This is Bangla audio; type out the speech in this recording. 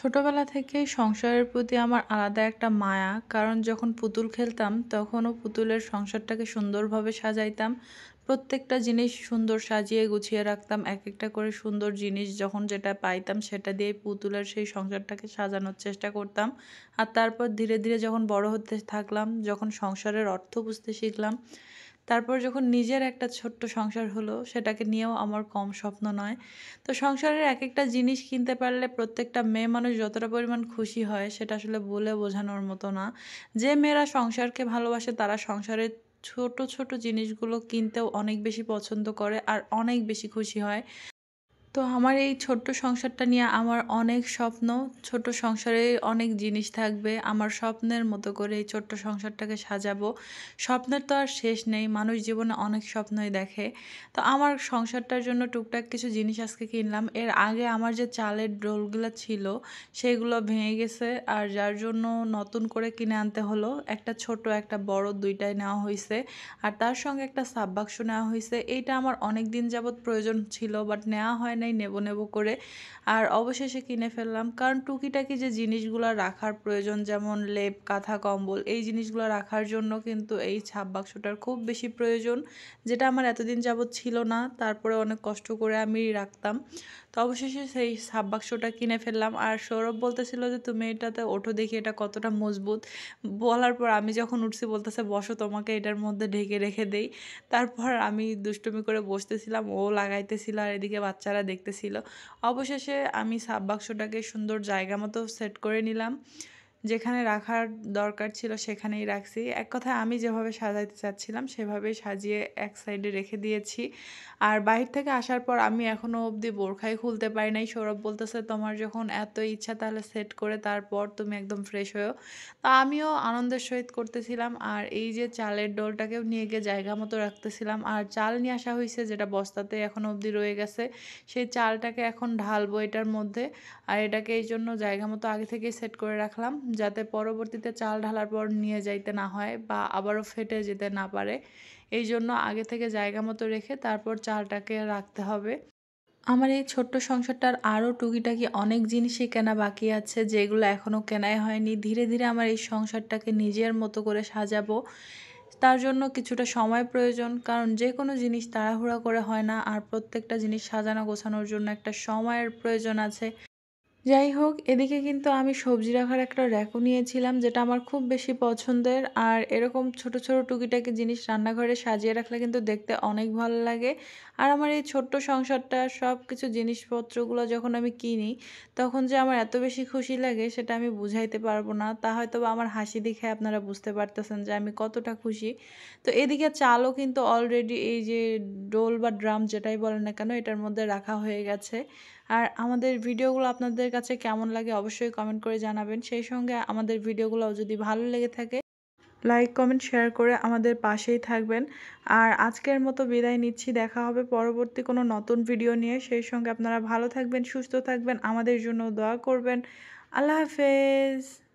ছোটবেলা থেকেই সংসারের প্রতি আমার আলাদা একটা মায়া। কারণ যখন পুতুল খেলতাম তখনও পুতুলের সংসারটাকে সুন্দরভাবে সাজাইতাম। প্রত্যেকটা জিনিস সুন্দর সাজিয়ে গুছিয়ে রাখতাম। একেকটা করে সুন্দর জিনিস যখন যেটা পাইতাম সেটা দিয়ে পুতুলের সেই সংসারটাকে সাজানোর চেষ্টা করতাম। আর তারপর ধীরে, ধীরে যখন বড় হতে থাকলাম, যখন সংসারের অর্থ বুঝতে শিখলাম, তারপর যখন নিজের একটা ছোট্ট সংসার হলো সেটাকে নিয়েও আমার কম স্বপ্ন নয়। তো সংসারের একেকটা জিনিস কিনতে পারলে প্রত্যেকটা মেয়ে মানুষ যতটা পরিমাণ খুশি হয় সেটা আসলে বলে বোঝানোর মতো না। যে মেয়েরা সংসারকে ভালোবাসে তারা সংসারের ছোট, ছোট জিনিসগুলো কিনতেও অনেক বেশি পছন্দ করে আর অনেক বেশি খুশি হয়। তো আমার এই ছোট্ট সংসারটা নিয়ে আমার অনেক স্বপ্ন। ছোট্ট সংসারে অনেক জিনিস থাকবে। আমার স্বপ্নের মতো করে এই ছোট্ট সংসারটাকে সাজাবো। স্বপ্নের তো আর শেষ নেই। মানুষ জীবনে অনেক স্বপ্নই দেখে। তো আমার সংসারটার জন্য টুকটাক কিছু জিনিস আজকে কিনলাম। এর আগে আমার যে চালের ডোলগুলা ছিল সেগুলো ভেঙে গেছে। আর যার জন্য নতুন করে কিনে আনতে হলো। একটা ছোট একটা বড় ২ টাই নেওয়া হইছে। আর তার সঙ্গে একটা সাব বাক্স নেওয়া হইছে। এইটা আমার অনেকদিন যাবৎ প্রয়োজন ছিল বাট নেওয়া হয় নাই নেব, নেব করে। আর অবশেষে কিনে ফেললাম। কারণ টুকিটাকি যে জিনিসগুলা রাখার প্রয়োজন যেমন লেপ, কাঁথা, কম্বল এই জিনিসগুলো রাখার জন্য কিন্তু এই ছাপ বাক্সটার খুব বেশি প্রয়োজন। যেটা আমার এতদিন যাবৎ ছিল না। তারপরে অনেক কষ্ট করে আমি রাখতাম। তো অবশেষে সেই ছাপ বাক্সটা কিনে ফেললাম। আর সৌরভ বলতেছিল যে, "তুমি এটাতে ওঠো দেখি এটা কতটা মজবুত।" বলার পর আমি যখন উঠছি বলতেছে, "বসো তোমাকে এটার মধ্যে ঢেকে রেখে দেই।" তারপর আমি দুষ্টুমি করে বসতেছিলাম, ও লাগাইতেছিল আর এদিকে বাচ্চারা দেখতেছিল। অবশেষে আমি সাব বাক্সটাকে সুন্দর জায়গা মতো সেট করে নিলাম। যেখানে রাখার দরকার ছিল সেখানেই রাখছি। এক কথায় আমি যেভাবে সাজাইতে চাচ্ছিলাম সেভাবেই সাজিয়ে এক সাইডে রেখে দিয়েছি। আর বাহির থেকে আসার পর আমি এখনো অবধি বোরখাই খুলতে পারি নাই। সৌরভ বলতেছে, "তোমার যখন এত ইচ্ছা তাহলে সেট করে তারপর তুমি একদম ফ্রেশ হয়ো।" তো আমিও আনন্দের সহিত করতেছিলাম। আর এই যে চালের ডোলটাকেও নিয়ে গিয়ে জায়গা মতো রাখতেছিলাম। আর চাল নিয়ে আসা হইছে যেটা বস্তাতে এখনো অবধি রয়ে গেছে। সেই চালটাকে এখন ঢালবো এটার মধ্যে। আর এটাকে এইজন্য জায়গা মতো আগে থেকেই সেট করে রাখলাম যাতে পরবর্তীতে চাল ঢালার পর নিয়ে যাইতে না হয় বা আবারও ফেটে যেতে না পারে। এইজন্য আগে থেকে জায়গা মতো রেখে তারপর চালটাকে রাখতে হবে। আমার এই ছোট্ট সংসারটার আরও টুকিটাকি অনেক জিনিসই কেনা বাকি আছে যেগুলো এখনও কেনাই হয়নি। ধীরে, ধীরে আমার এই সংসারটাকে নিজের মতো করে সাজাবো। তার জন্য কিছুটা সময় প্রয়োজন। কারণ যেকোনো জিনিস তাড়াহুড়া করে হয় না। আর প্রত্যেকটা জিনিস সাজানো গোছানোর জন্য একটা সময়ের প্রয়োজন আছে। যাই হোক, এদিকে কিন্তু আমি সবজি রাখার একটা র‍্যাকও নিয়েছিলাম যেটা আমার খুব বেশি পছন্দের। আর এরকম ছোট, ছোট টুকিটাকি জিনিস রান্নাঘরে সাজিয়ে রাখলে কিন্তু দেখতে অনেক ভালো লাগে। আর আমার এই ছোট্ট সংসারটা সবকিছু জিনিসপত্রগুলো যখন আমি কিনি, তখন যে আমার এত বেশি খুশি লাগে সেটা আমি বুঝাইতে পারব না। তা হয়তোবা আমার হাসি দেখে আপনারা বুঝতে পারতেছেন যে আমি কতটা খুশি। তো এদিকে চালও কিন্তু অলরেডি এই যে ডোল বা ড্রাম যেটাই বলেন না কেন এটার মধ্যে রাখা হয়ে গেছে। আর আমাদের ভিডিওগুলো আপনাদের কাছে কেমন লাগে অবশ্যই কমেন্ট করে জানাবেন। সেই সঙ্গে আমাদের ভিডিওগুলোও যদি ভালো লেগে থাকে লাইক, কমেন্ট, শেয়ার করে আমাদের পাশেই থাকবেন। আর আজকের মতো বিদায় নিচ্ছি। দেখা হবে পরবর্তী কোনো নতুন ভিডিও নিয়ে। সেই সঙ্গে আপনারা ভালো থাকবেন, সুস্থ থাকবেন, আমাদের জন্য দোয়া করবেন। আল্লাহ হাফেজ।